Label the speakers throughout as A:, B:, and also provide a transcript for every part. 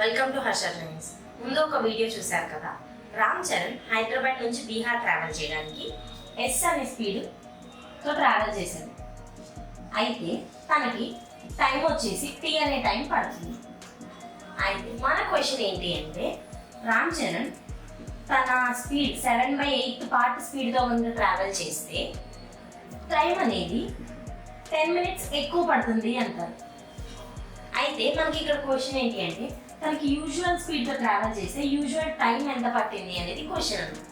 A: Welcome to Harsha trains. ముందు ఒక video చూశారు కదా, రామ్ చరణ్ హైదరాబాద్ నుంచి బీహార్ ట్రావెల్ చేయడానికి ఎస్ అనే స్పీడ్తో ట్రావెల్ చేశాడు. అయితే తనకి టైం వచ్చేసి టీ అనే టైం పడుతుంది. అయితే మన క్వశ్చన్ ఏంటి అంటే, రామ్ చరణ్ తన స్పీడ్ 7/8 పార్ట్ స్పీడ్తో ముందు ట్రావెల్ చేస్తే టైం అనేది 10 మినిట్స్ ఎక్కువ పడుతుంది అంటారు. అయితే మనకి ఇక్కడ క్వశ్చన్ ఏంటి అంటే, తనకి యూజువల్ స్పీడ్తో ట్రావెల్ చేస్తే యూజువల్ టైం ఎంత పట్టింది అనేది క్వశ్చన్ అన్నమాట.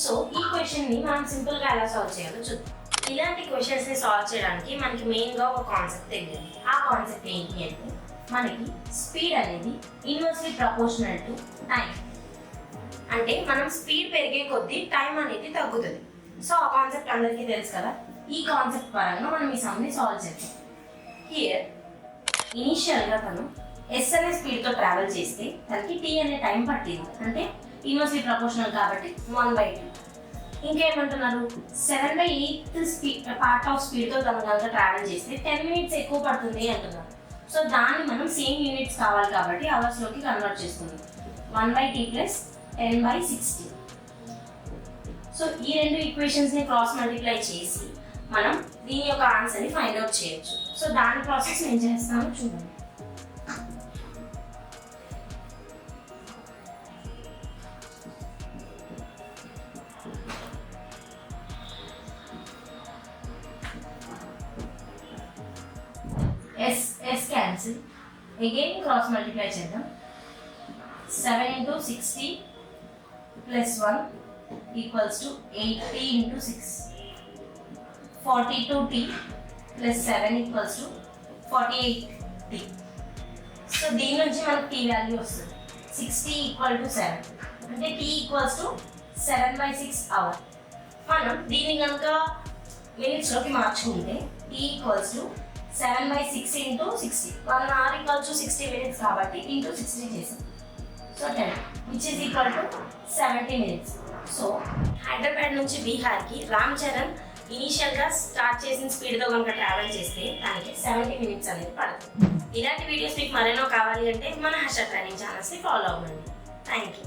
A: సో ఈ క్వశ్చన్ని మనం సింపుల్గా ఎలా సాల్వ్ చేయాలో చూద్దాం. ఇలాంటి క్వశ్చన్స్ని సాల్వ్ చేయడానికి మనకి మెయిన్గా ఒక కాన్సెప్ట్ తెలియాలి. ఆ కాన్సెప్ట్ ఏంటి అంటే, మనకి స్పీడ్ అనేది ఇన్వర్స్లీ ప్రపోర్షనల్ టు టైం. అంటే మనం స్పీడ్ పెరిగే కొద్దీ టైం అనేది తగ్గుతుంది. సో ఆ కాన్సెప్ట్ అందరికీ తెలుసు కదా. ఈ కాన్సెప్ట్ పరంగా మనం ఈ సమ్ని సాల్వ్ చేద్దాం. హియర్ ఇనీషియల్గా తను ఎస్ అనే స్పీడ్తో ట్రావెల్ చేస్తే తనకి టీ అనే టైం పట్టింది. అంటే ఇన్వర్స్లీ ప్రపోర్షనల్ కాబట్టి 1/2. ఇంకేమంటున్నారు, 7/8 పార్ట్ ఆఫ్ స్పీడ్తో తను కనుక ట్రావెల్ చేస్తే 10 మినిట్స్ ఎక్కువ పడుతుంది అంటున్నారు. సో దాన్ని మనం సేమ్ యూనిట్స్ కావాలి కాబట్టి అవర్స్లోకి కన్వర్ట్ చేసుకుందాం. 1/t + 10/60. సో ఈ రెండు ఈక్వేషన్స్ని క్రాస్ మల్టిప్లై చేసి మనం దీని యొక్క ఆన్సర్ని ఫైండ్ అవుట్ చేయొచ్చు. సో దాని ప్రాసెస్ నేను చేస్తాను, చూడండి. S cancel. Again cross multiply చేద్దాం. 7 × 60 + 1 = 80 × 6. 42t + 7 = 48t. సో దీని నుంచి మనకు t వాల్యూ వస్తుంది. 60 = 7 అంటే t = 7/6 అవర్. మనం దీన్ని కనుక మినిట్స్లోకి మార్చుకుంటే t = 7/6 × 60. 1 hour = 60 minutes కాబట్టి × 60 చేసాం. So 10 which is equal to 70 minutes. So Hyderabad నుంచి బీహార్కి రామ్ చరణ్ ఇనీషియల్గా స్టార్ట్ చేసిన స్పీడ్తో కనుక ట్రావెల్ చేస్తే దానికి 70 minutes అనేది పడుతుంది. ఇలాంటి వీడియోస్ మీకు మరెన్నో కావాలి అంటే మన హర్ష ట్రైనింగ్ ఛానల్స్ని ఫాలో అవ్వండి. Thank you.